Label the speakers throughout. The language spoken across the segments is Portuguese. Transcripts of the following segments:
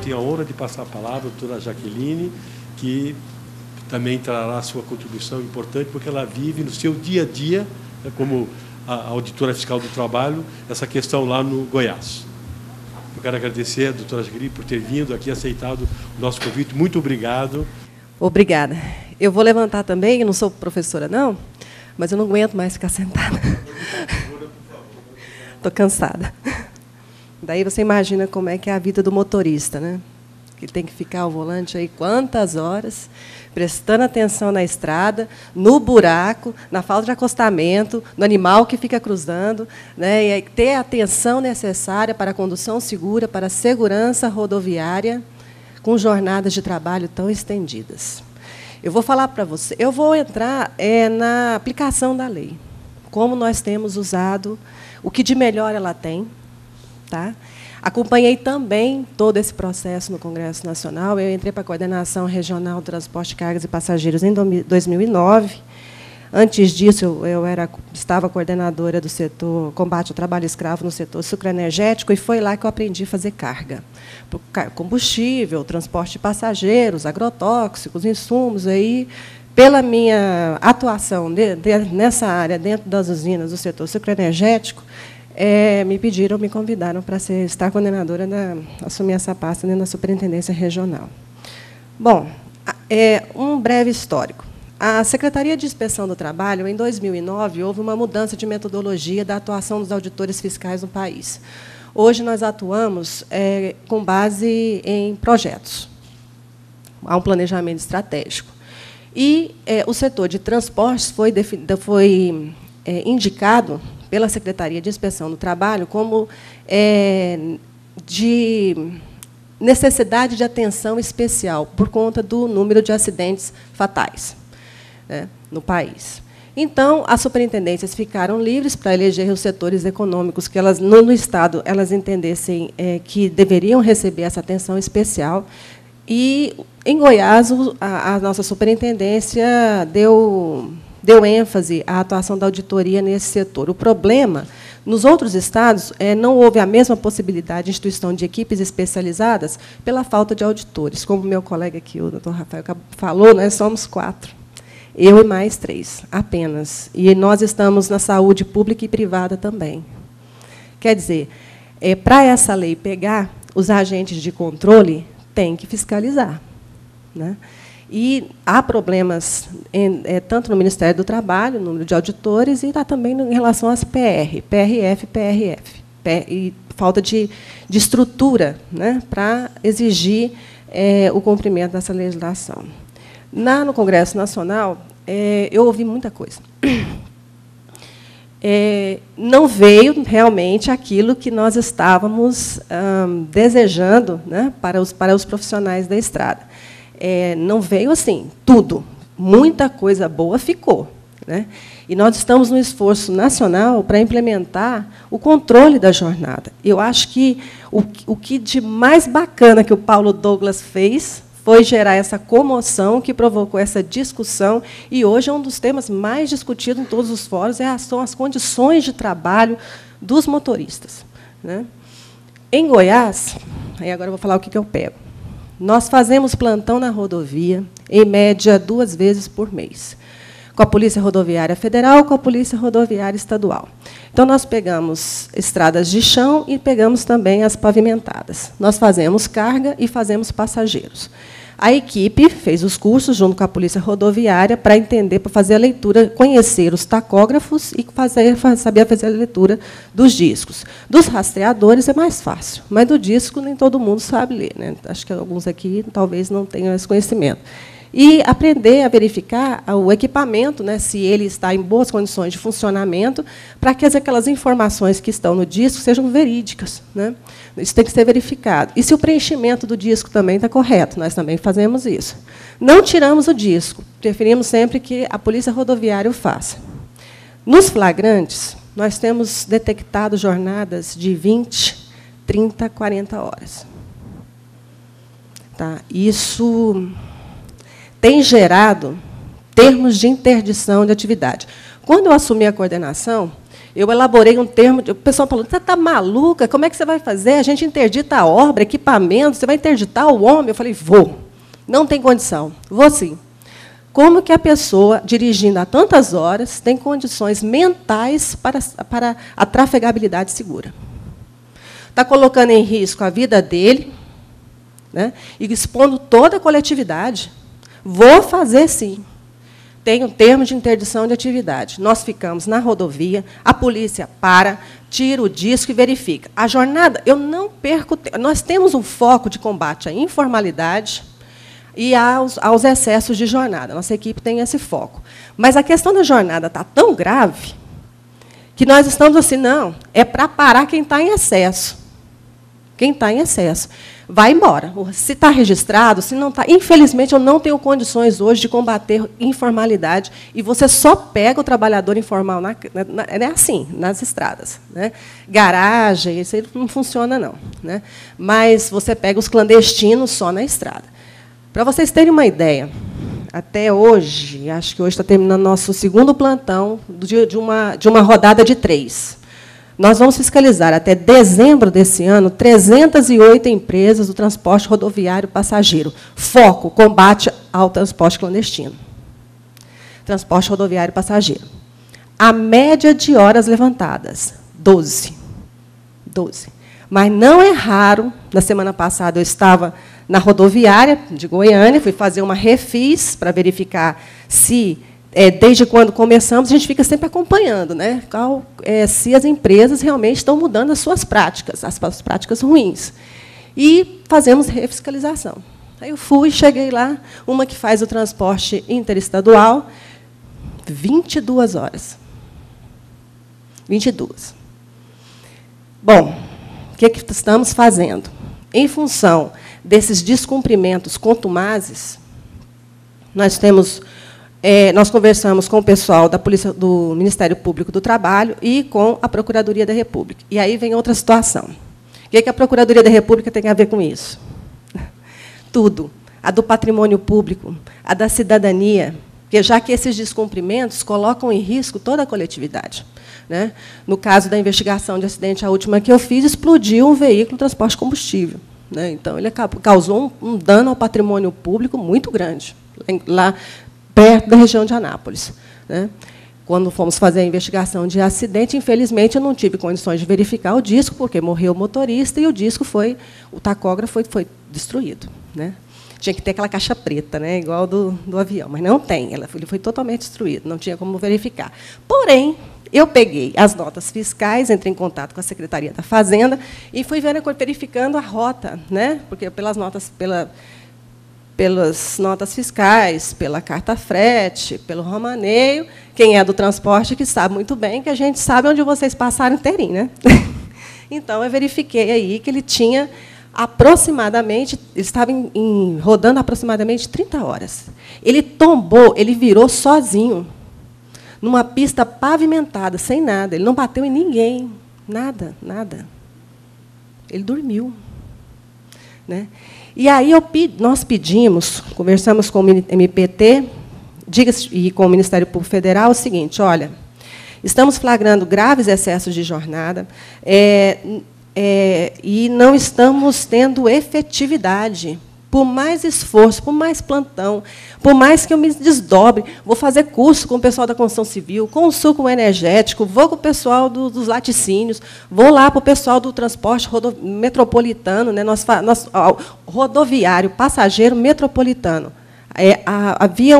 Speaker 1: tenho a honra de passar a palavra à doutora Jaqueline, que também trará a sua contribuição importante, porque ela vive no seu dia a dia, né, como a auditora fiscal do trabalho, essa questão lá no Goiás. Eu quero agradecer a doutora Jaqueline por ter vindo aqui, aceitado o nosso convite. Muito obrigado.
Speaker 2: Obrigada. Eu vou levantar também, eu não sou professora, não, mas eu não aguento mais ficar sentada. Estou cansada. Daí você imagina como é que é a vida do motorista, né? Que tem que ficar ao volante aí quantas horas, prestando atenção na estrada, no buraco, na falta de acostamento, no animal que fica cruzando, né? E ter a atenção necessária para a condução segura, para a segurança rodoviária, com jornadas de trabalho tão estendidas. Eu vou falar para você, eu vou entrar na aplicação da lei, como nós temos usado, o que de melhor ela tem. Tá? Acompanhei também todo esse processo no Congresso Nacional. Eu entrei para a Coordenação Regional do Transporte de Cargas e Passageiros em 2009. Antes disso, eu estava coordenadora do setor combate ao trabalho escravo no setor sucroenergético, e foi lá que eu aprendi a fazer carga. Combustível, transporte de passageiros, agrotóxicos, insumos. Aí, pela minha atuação nessa área, dentro das usinas do setor sucroenergético, me convidaram para estar coordenadora, assumir essa pasta dentro da Superintendência Regional. Bom, um breve histórico. A Secretaria de Inspeção do Trabalho, em 2009, houve uma mudança de metodologia da atuação dos auditores fiscais no país. Hoje, nós atuamos com base em projetos. Há um planejamento estratégico. E o setor de transportes foi indicado pela Secretaria de Inspeção do Trabalho como de necessidade de atenção especial por conta do número de acidentes fatais, né, no país. Então, as superintendências ficaram livres para eleger os setores econômicos que elas, no Estado, elas entendessem que deveriam receber essa atenção especial. E, em Goiás, a nossa superintendência deu ênfase à atuação da auditoria nesse setor. O problema, nos outros estados, não houve a mesma possibilidade de instituição de equipes especializadas pela falta de auditores. Como meu colega aqui, o doutor Rafael, falou, nós somos 4. Eu e mais 3, apenas. E nós estamos na saúde pública e privada também. Quer dizer, para essa lei pegar, os agentes de controle têm que fiscalizar, né? E há problemas tanto no Ministério do Trabalho, número de auditores, e também em relação às PRF, e falta de estrutura, né, para exigir o cumprimento dessa legislação. No Congresso Nacional, eu ouvi muita coisa. Não veio realmente aquilo que nós estávamos desejando, né, para os profissionais da estrada. Não veio assim, tudo. Muita coisa boa ficou, né? E nós estamos no esforço nacional para implementar o controle da jornada. Eu acho que o que de mais bacana que o Paulo Douglas fez foi gerar essa comoção que provocou essa discussão, e hoje é um dos temas mais discutidos em todos os fóruns, são as condições de trabalho dos motoristas, né? Em Goiás, aí agora eu vou falar o que eu pego. Nós fazemos plantão na rodovia, em média 2 vezes por mês, com a Polícia Rodoviária Federal, com a Polícia Rodoviária Estadual. Então, nós pegamos estradas de chão e pegamos também as pavimentadas. Nós fazemos carga e fazemos passageiros. A equipe fez os cursos junto com a Polícia Rodoviária para entender, para fazer a leitura, conhecer os tacógrafos e saber fazer a leitura dos discos. Dos rastreadores é mais fácil, mas do disco nem todo mundo sabe ler, né? Acho que alguns aqui talvez não tenham esse conhecimento. E aprender a verificar o equipamento, né, se ele está em boas condições de funcionamento, para que aquelas informações que estão no disco sejam verídicas, né? Isso tem que ser verificado. E se o preenchimento do disco também está correto, nós também fazemos isso. Não tiramos o disco, preferimos sempre que a Polícia Rodoviária o faça. Nos flagrantes, nós temos detectado jornadas de 20, 30, 40 horas. Tá? Isso tem gerado termos de interdição de atividade. Quando eu assumi a coordenação, Eu elaborei um termo, o pessoal falou, você está maluca? Como é que você vai fazer? A gente interdita a obra, equipamento, você vai interditar o homem? Eu falei, vou. Não tem condição. Vou sim. Como que a pessoa, dirigindo há tantas horas, tem condições mentais para a trafegabilidade segura? Está colocando em risco a vida dele, né, e expondo toda a coletividade. Vou fazer, sim. Tem um termo de interdição de atividade. Nós ficamos na rodovia, a polícia para, tira o disco e verifica. A jornada, eu não perco tempo. Nós temos um foco de combate à informalidade e aos excessos de jornada. Nossa equipe tem esse foco. Mas a questão da jornada está tão grave que nós estamos assim, não, é para parar quem está em excesso. Quem está em excesso vai embora. Se está registrado, se não está. Infelizmente, eu não tenho condições hoje de combater informalidade, e você só pega o trabalhador informal é assim, nas estradas. Né? Garagem, isso aí não funciona, não. Né? Mas você pega os clandestinos só na estrada. Para vocês terem uma ideia, até hoje, acho que hoje está terminando nosso segundo plantão de uma rodada de 3. Nós vamos fiscalizar, até dezembro desse ano, 308 empresas do transporte rodoviário passageiro. Foco, combate ao transporte clandestino. Transporte rodoviário passageiro. A média de horas levantadas, 12. 12. Mas não é raro, na semana passada eu estava na rodoviária de Goiânia, fui fazer uma refis para verificar se... desde quando começamos, a gente fica sempre acompanhando, né, se as empresas realmente estão mudando as suas práticas, as práticas ruins. E fazemos refiscalização. Aí eu cheguei lá, uma que faz o transporte interestadual, 22 horas. 22. Bom, o que estamos fazendo? Em função desses descumprimentos contumazes, nós conversamos com o pessoal da Polícia, do Ministério Público do Trabalho e com a Procuradoria da República. E aí vem outra situação. O que a Procuradoria da República tem a ver com isso? Tudo. A do patrimônio público, a da cidadania, porque já que esses descumprimentos colocam em risco toda a coletividade. Né? No caso da investigação de acidente, a última que eu fiz, explodiu um veículo de transporte de combustível. Né? Então, ele causou um dano ao patrimônio público muito grande, lá perto da região de Anápolis. Né? Quando fomos fazer a investigação de acidente, infelizmente, eu não tive condições de verificar o disco, porque morreu o motorista e o tacógrafo foi destruído. Né? Tinha que ter aquela caixa preta, né, igual do avião, mas não tem, ele foi totalmente destruído, não tinha como verificar. Porém, eu peguei as notas fiscais, entrei em contato com a Secretaria da Fazenda e fui verificando a rota, né, porque pelas notas fiscais, pela carta frete, pelo romaneio, quem é do transporte que sabe muito bem, que a gente sabe onde vocês passaram inteirinho. Né? Então, eu verifiquei aí que ele tinha aproximadamente, ele estava rodando aproximadamente 30 horas. Ele tombou, ele virou sozinho, numa pista pavimentada, sem nada. Ele não bateu em ninguém, nada, nada. Ele dormiu. Né? E aí nós pedimos, conversamos com o MPT e com o Ministério Público Federal o seguinte: olha, estamos flagrando graves excessos de jornada e não estamos tendo efetividade. Por mais esforço, por mais plantão, por mais que eu me desdobre, vou fazer curso com o pessoal da construção civil, com o suco energético, vou com o pessoal dos laticínios, vou lá para o pessoal do transporte metropolitano, né, rodoviário, passageiro metropolitano. Havia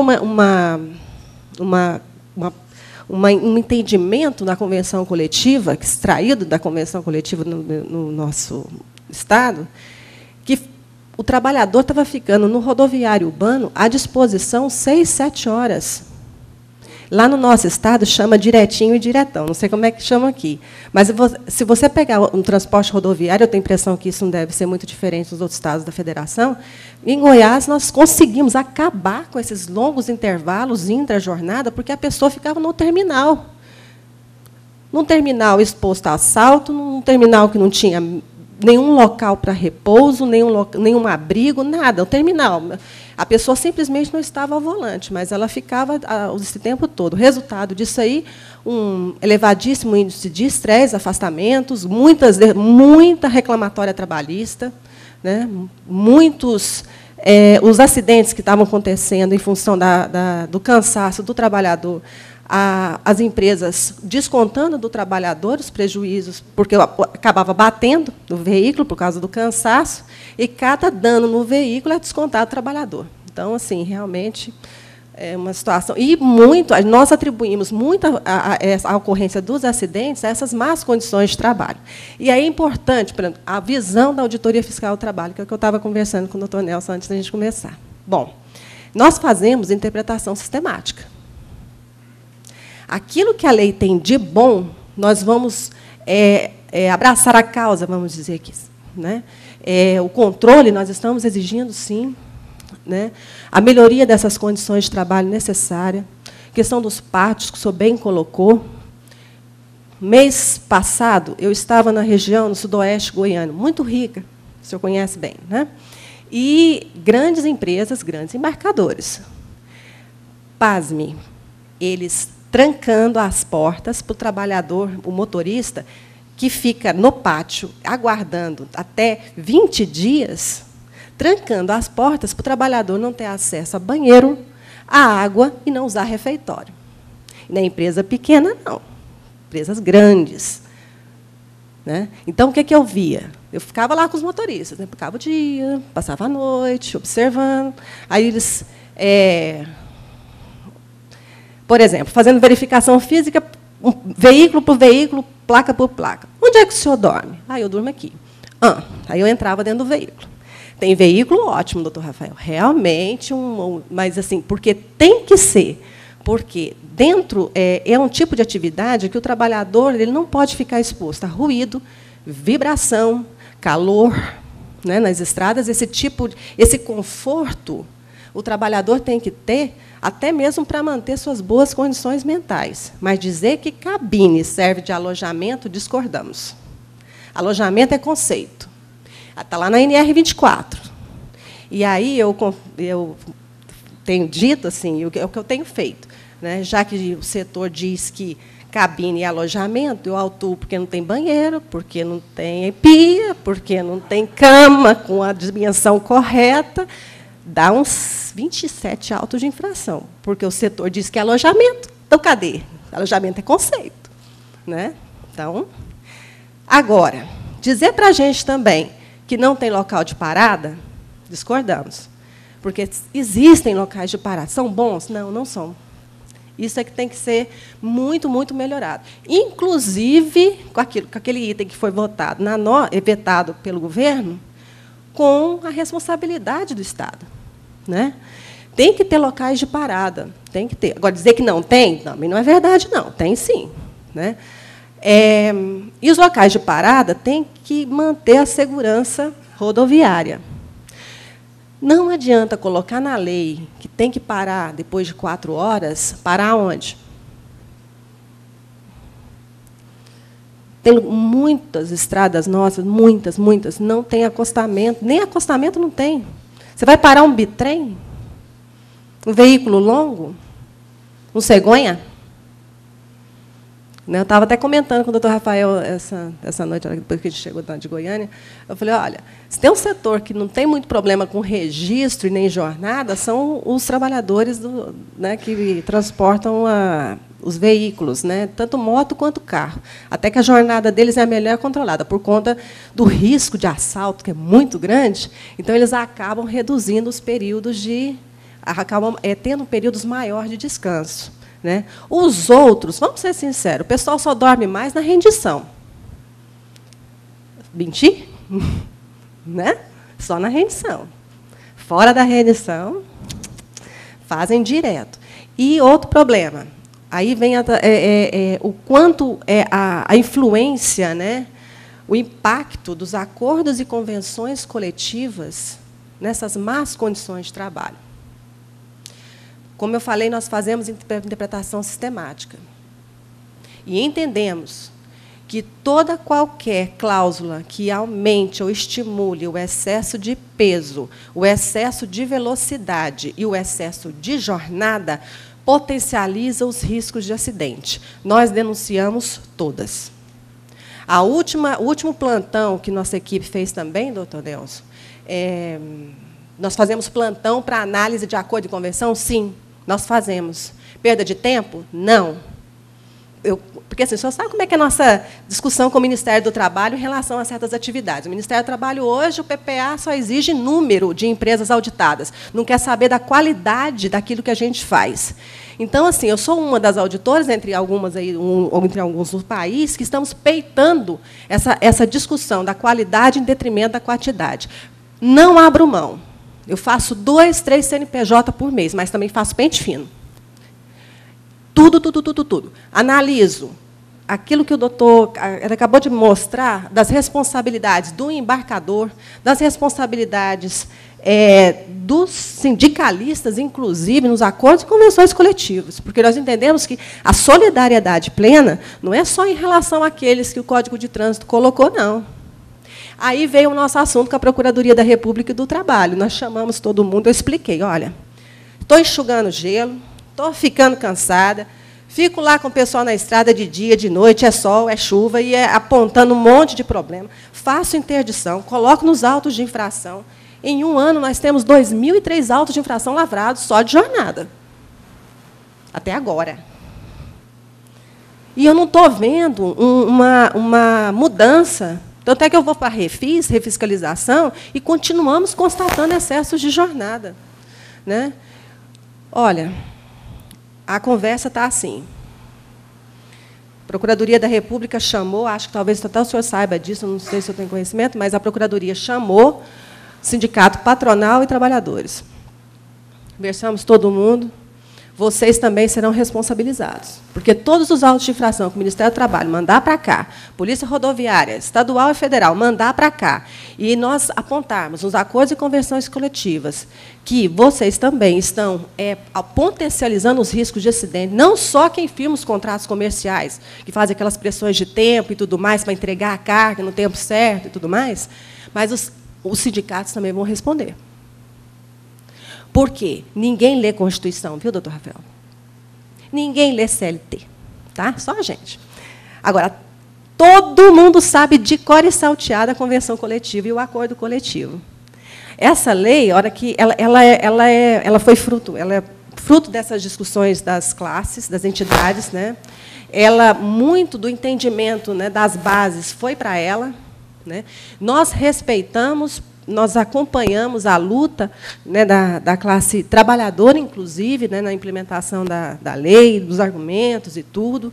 Speaker 2: um entendimento na convenção coletiva, extraído da convenção coletiva no nosso Estado, que o trabalhador estava ficando no rodoviário urbano à disposição 6, 7 horas. Lá no nosso estado chama diretinho e diretão, não sei como é que chama aqui. Mas se você pegar um transporte rodoviário, eu tenho a impressão que isso não deve ser muito diferente dos outros estados da federação, em Goiás nós conseguimos acabar com esses longos intervalos intra-jornada, porque a pessoa ficava no terminal. Num terminal exposto a assalto, num terminal que não tinha nenhum local para repouso, nenhum abrigo, nada, o terminal. A pessoa simplesmente não estava ao volante, mas ela ficava esse tempo todo. O resultado disso aí, um elevadíssimo índice de estresse, afastamentos, muita reclamatória trabalhista, né? Muitos os acidentes que estavam acontecendo em função do cansaço do trabalhador, as empresas descontando do trabalhador os prejuízos, porque acabava batendo no veículo por causa do cansaço, e cada dano no veículo é descontado do trabalhador. Então, assim, realmente é uma situação. E nós atribuímos muito a ocorrência dos acidentes a essas más condições de trabalho. E aí é importante, por exemplo, a visão da Auditoria Fiscal do Trabalho, que é o que eu estava conversando com o doutor Nelson antes da gente começar. Bom, nós fazemos interpretação sistemática. Aquilo que a lei tem de bom, nós vamos abraçar a causa, vamos dizer aqui. Né? O controle, nós estamos exigindo, sim. Né? A melhoria dessas condições de trabalho necessária. Questão dos pátios, que o senhor bem colocou. Mês passado, eu estava na região, no sudoeste goiano, muito rica, o senhor conhece bem. Né? E grandes empresas, grandes embarcadores. Pasme, eles trancando as portas para o trabalhador, o motorista, que fica no pátio, aguardando até 20 dias, trancando as portas para o trabalhador não ter acesso a banheiro, a água e não usar refeitório. E na empresa pequena, não. Empresas grandes. Né? Então, o que eu via? Eu ficava lá com os motoristas, né? Ficava o dia, passava a noite, observando. Aí eles... por exemplo, fazendo verificação física, veículo por veículo, placa por placa. Onde é que o senhor dorme? Eu durmo aqui. Aí eu entrava dentro do veículo. Tem veículo ótimo, doutor Rafael. Realmente, mas assim, porque tem que ser. Porque dentro é um tipo de atividade que o trabalhador ele não pode ficar exposto a ruído, vibração, calor, né, nas estradas. Esse conforto o trabalhador tem que ter, até mesmo para manter suas boas condições mentais. Mas dizer que cabine serve de alojamento, discordamos. Alojamento é conceito. Está lá na NR 24. E aí eu tenho dito, assim, o que eu tenho feito. Né? Já que o setor diz que cabine e alojamento, eu autuo porque não tem banheiro, porque não tem pia, porque não tem cama com a dimensão correta, dá uns 27 autos de infração, porque o setor diz que é alojamento. Então, cadê? Alojamento é conceito. Né? Então, agora, dizer para a gente também que não tem local de parada, discordamos. Porque existem locais de parada. São bons? Não, não são. Isso é que tem que ser muito, muito melhorado. Inclusive, com aquele item que foi vetado pelo governo, com a responsabilidade do Estado. Né? Tem que ter locais de parada. Tem que ter. Agora, dizer que não tem, também não é verdade, não. Tem, sim. Né? E os locais de parada têm que manter a segurança rodoviária. Não adianta colocar na lei que tem que parar depois de 4 horas, parar onde? Tem muitas estradas nossas, muitas, não tem acostamento, nem acostamento não tem. Você vai parar um bitrem? Um veículo longo? Um cegonha? Eu estava até comentando com o doutor Rafael essa noite, depois que a gente chegou de Goiânia. Eu falei, olha, se tem um setor que não tem muito problema com registro e nem jornada, são os trabalhadores né, que transportam os veículos, né, tanto moto quanto carro. Até que a jornada deles é a melhor controlada, por conta do risco de assalto, que é muito grande, então eles acabam reduzindo os períodos acabam tendo períodos maiores de descanso. Né? Os outros, vamos ser sinceros, o pessoal só dorme mais na rendição. Mentir? Né? Só na rendição. Fora da rendição, fazem direto. E outro problema, aí vem o quanto a influência, né, o impacto dos acordos e convenções coletivas nessas más condições de trabalho. Como eu falei, nós fazemos interpretação sistemática. E entendemos que toda qualquer cláusula que aumente ou estimule o excesso de peso, o excesso de velocidade e o excesso de jornada potencializa os riscos de acidente. Nós denunciamos todas. O último plantão que nossa equipe fez também, doutor Nelson, nós fazemos plantão para análise de acordo de convenção? Sim, nós fazemos. Perda de tempo? Não. Porque assim, o senhor sabe como é que é a nossa discussão com o Ministério do Trabalho em relação a certas atividades. O Ministério do Trabalho, hoje, o PPA só exige número de empresas auditadas, não quer saber da qualidade daquilo que a gente faz. Então, assim, eu sou uma das auditoras, entre algumas aí, entre alguns do país, que estamos peitando essa discussão da qualidade em detrimento da quantidade. Não abro mão. Eu faço 2, 3 CNPJ por mês, mas também faço pente fino. Tudo. Analiso aquilo que o doutor acabou de mostrar, das responsabilidades do embarcador, das responsabilidades dos sindicalistas, inclusive, nos acordos e convenções coletivas, porque nós entendemos que a solidariedade plena não é só em relação àqueles que o Código de Trânsito colocou, não. Aí veio o nosso assunto com a Procuradoria da República e do Trabalho. Nós chamamos todo mundo, eu expliquei, olha, estou enxugando gelo, estou ficando cansada, fico lá com o pessoal na estrada de dia, de noite, é sol, é chuva, e apontando um monte de problema. Faço interdição, coloco nos autos de infração. Em um ano, nós temos 2.003 autos de infração lavrados só de jornada. Até agora. E eu não estou vendo uma mudança. Tanto é que eu vou para a refiscalização, e continuamos constatando excessos de jornada. Né? Olha, a conversa está assim. A Procuradoria da República chamou, acho que talvez até o senhor saiba disso, não sei se eu tenho conhecimento, mas a Procuradoria chamou sindicato patronal e trabalhadores. Conversamos todo mundo. Vocês também serão responsabilizados, porque todos os autos de infração que o Ministério do Trabalho mandar para cá, Polícia Rodoviária, estadual e federal, mandar para cá, e nós apontarmos nos acordos e convenções coletivas que vocês também estão potencializando os riscos de acidente, não só quem firma os contratos comerciais, que fazem aquelas pressões de tempo e tudo mais, para entregar a carga no tempo certo e tudo mais, mas os sindicatos também vão responder. Por quê? Ninguém lê Constituição, viu, doutor Rafael? Ninguém lê CLT, tá? Só a gente. Agora, todo mundo sabe de cor e salteada a convenção coletiva e o acordo coletivo. Essa lei, a hora que ela foi fruto, ela é fruto dessas discussões das classes, das entidades, né? Ela, muito do entendimento, né, das bases foi para ela, né? Nós respeitamos, nós acompanhamos a luta, né, da classe trabalhadora, inclusive, né, na implementação da lei, dos argumentos e tudo,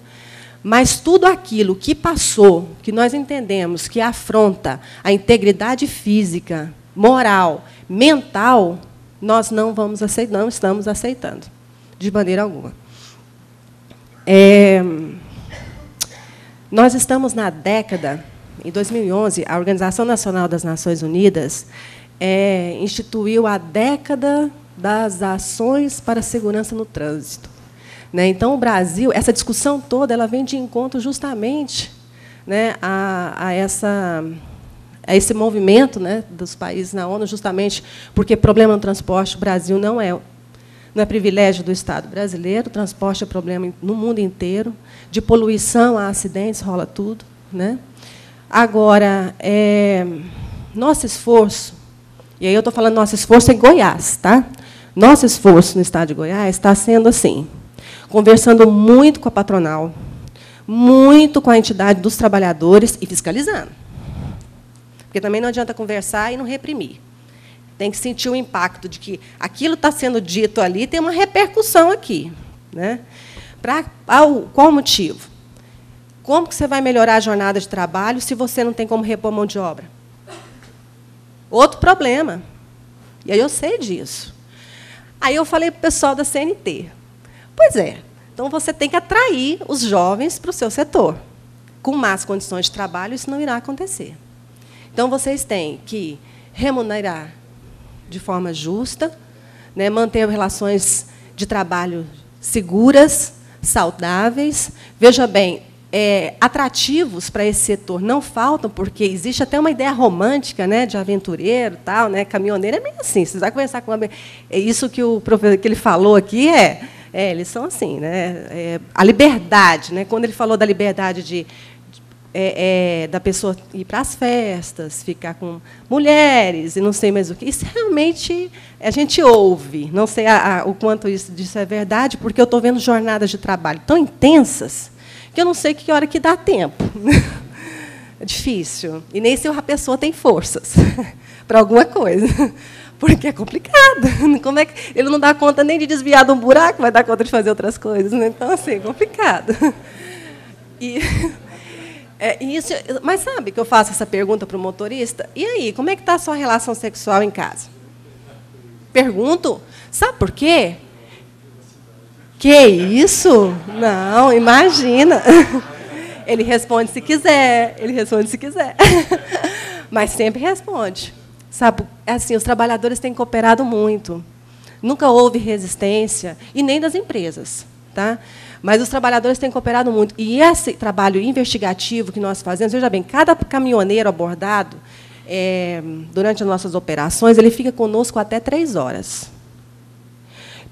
Speaker 2: mas tudo aquilo que passou, que nós entendemos que afronta a integridade física, moral, mental, nós não estamos aceitando, de maneira alguma. Nós estamos na década. Em 2011, a Organização Nacional das Nações Unidas instituiu a década das ações para a segurança no trânsito. Né? Então, o Brasil, essa discussão toda, ela vem de encontro justamente, né, a esse movimento, né, dos países na ONU, justamente porque problema no transporte, o Brasil não é privilégio do Estado brasileiro, o transporte é problema no mundo inteiro, de poluição a acidentes, rola tudo. Né? Agora, nosso esforço, e aí eu estou falando nosso esforço em Goiás, tá? Nosso esforço no Estado de Goiás está sendo assim, conversando muito com a patronal, muito com a entidade dos trabalhadores e fiscalizando. Porque também não adianta conversar e não reprimir. Tem que sentir o impacto de que aquilo está sendo dito ali tem uma repercussão aqui. Né? Qual o motivo? Como que você vai melhorar a jornada de trabalho se você não tem como repor mão de obra? Outro problema. E aí eu sei disso. Aí eu falei para o pessoal da CNT. Pois é, então você tem que atrair os jovens para o seu setor. Com más condições de trabalho, isso não irá acontecer. Então, vocês têm que remunerar de forma justa, né, manter relações de trabalho seguras, saudáveis. Veja bem, atrativos para esse setor não faltam, porque existe até uma ideia romântica, né, de aventureiro, tal, né, caminhoneiro é meio assim. Você vai conversar com isso que o professor que ele falou aqui eles são assim, né, a liberdade, né, quando ele falou da liberdade da pessoa ir para as festas, ficar com mulheres e não sei mais o que. Isso realmente a gente ouve. Não sei o quanto disso é verdade, porque eu estou vendo jornadas de trabalho tão intensas que eu não sei que hora que dá tempo. É difícil. E nem se a pessoa tem forças para alguma coisa. Porque é complicado. Como é que ele não dá conta nem de desviar de um buraco, vai dar conta de fazer outras coisas. Né? Então, assim, é complicado. Isso, mas sabe que eu faço essa pergunta para o motorista? E aí, como é que está a sua relação sexual em casa? Pergunto. Sabe por quê? Que isso? Não, imagina. Ele responde se quiser. Ele responde se quiser. Mas sempre responde. Sabe, assim, os trabalhadores têm cooperado muito. Nunca houve resistência, e nem das empresas. Tá? Mas os trabalhadores têm cooperado muito. E esse trabalho investigativo que nós fazemos, veja bem, cada caminhoneiro abordado, durante as nossas operações, ele fica conosco até 3 horas.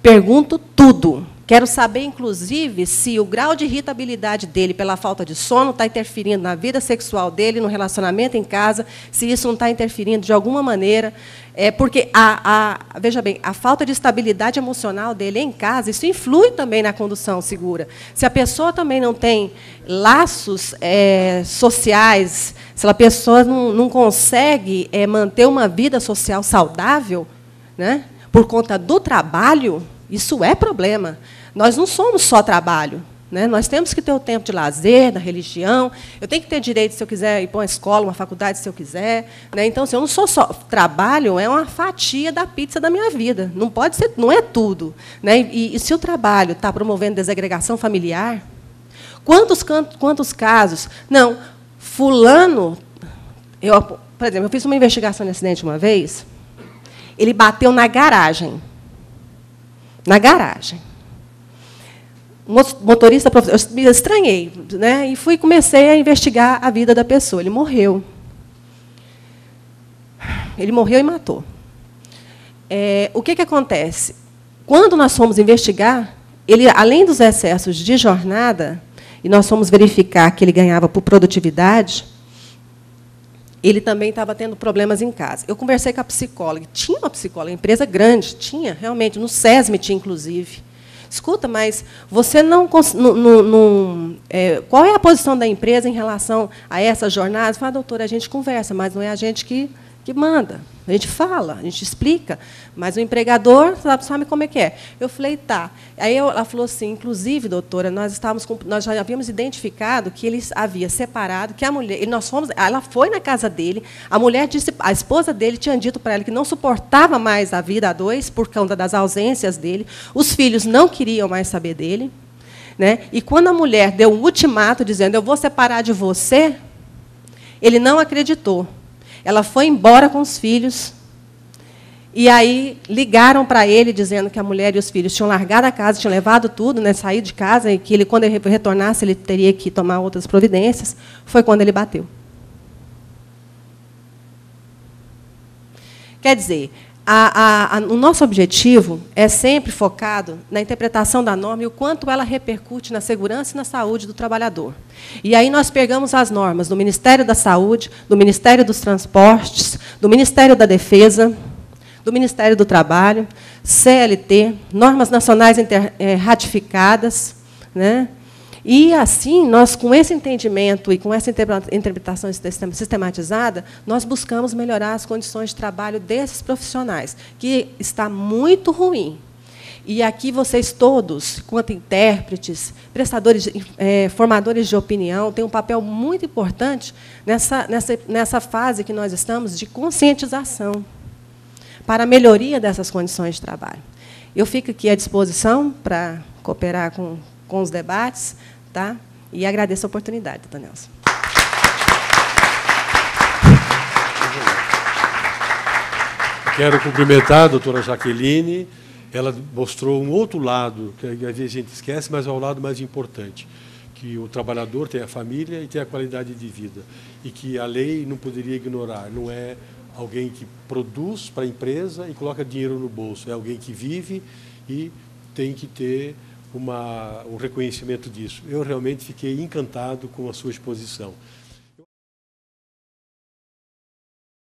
Speaker 2: Pergunto tudo. Quero saber, inclusive, se o grau de irritabilidade dele pela falta de sono está interferindo na vida sexual dele, no relacionamento em casa, se isso não está interferindo de alguma maneira. Porque, veja bem, a falta de estabilidade emocional dele em casa, isso influi também na condução segura. Se a pessoa também não tem laços sociais, se a pessoa não consegue manter uma vida social saudável, né, por conta do trabalho, isso é problema. Nós não somos só trabalho. Né? Nós temos que ter o tempo de lazer, da religião. Eu tenho que ter direito, se eu quiser, ir para uma escola, uma faculdade, se eu quiser. Né? Então, se eu não sou só trabalho, é uma fatia da pizza da minha vida. Não pode ser, não é tudo. Né? E se o trabalho está promovendo desagregação familiar, quantos casos? Não, fulano... por exemplo, eu fiz uma investigação de acidente uma vez, ele bateu na garagem. Na garagem. O motorista, eu me estranhei, né, e comecei a investigar a vida da pessoa. Ele morreu. Ele morreu e matou. O que acontece? Quando nós fomos investigar, ele, além dos excessos de jornada, e nós fomos verificar que ele ganhava por produtividade, ele também estava tendo problemas em casa. Eu conversei com a psicóloga. Tinha uma psicóloga, empresa grande, tinha, realmente, no SESM tinha, inclusive. Escuta, mas você não... qual é a posição da empresa em relação a essas jornadas? Fala, doutora, a gente conversa, mas não é a gente que manda. A gente fala, a gente explica, mas o empregador sabe como é que é. Eu falei, tá. Aí ela falou assim, inclusive, doutora, nós já havíamos identificado que ele havia separado, que a mulher, ela foi na casa dele, a esposa dele tinha dito para ela que não suportava mais a vida a dois por conta das ausências dele, os filhos não queriam mais saber dele, né? E quando a mulher deu um ultimato dizendo, eu vou separar de você, ele não acreditou. Ela foi embora com os filhos, e aí ligaram para ele, dizendo que a mulher e os filhos tinham largado a casa, tinham levado tudo, né, saído de casa, e que quando ele retornasse, ele teria que tomar outras providências. Foi quando ele bateu. Quer dizer, o nosso objetivo é sempre focado na interpretação da norma e o quanto ela repercute na segurança e na saúde do trabalhador. E aí nós pegamos as normas do Ministério da Saúde, do Ministério dos Transportes, do Ministério da Defesa, do Ministério do Trabalho, CLT, normas nacionais ratificadas, né? E, assim, nós, com esse entendimento e com essa interpretação sistematizada, nós buscamos melhorar as condições de trabalho desses profissionais, que está muito ruim. E aqui vocês todos, quanto intérpretes, prestadores, formadores de opinião, têm um papel muito importante nessa fase que nós estamos de conscientização para a melhoria dessas condições de trabalho. Eu fico aqui à disposição para cooperar com os debates, tá? E agradeço a oportunidade, doutora Nelson.
Speaker 1: Quero cumprimentar a doutora Jaqueline. Ela mostrou um outro lado, que às vezes a gente esquece, mas é o lado mais importante, que o trabalhador tem a família e tem a qualidade de vida, e que a lei não poderia ignorar. Não é alguém que produz para a empresa e coloca dinheiro no bolso, é alguém que vive e tem que ter um reconhecimento disso. Eu realmente fiquei encantado com a sua exposição.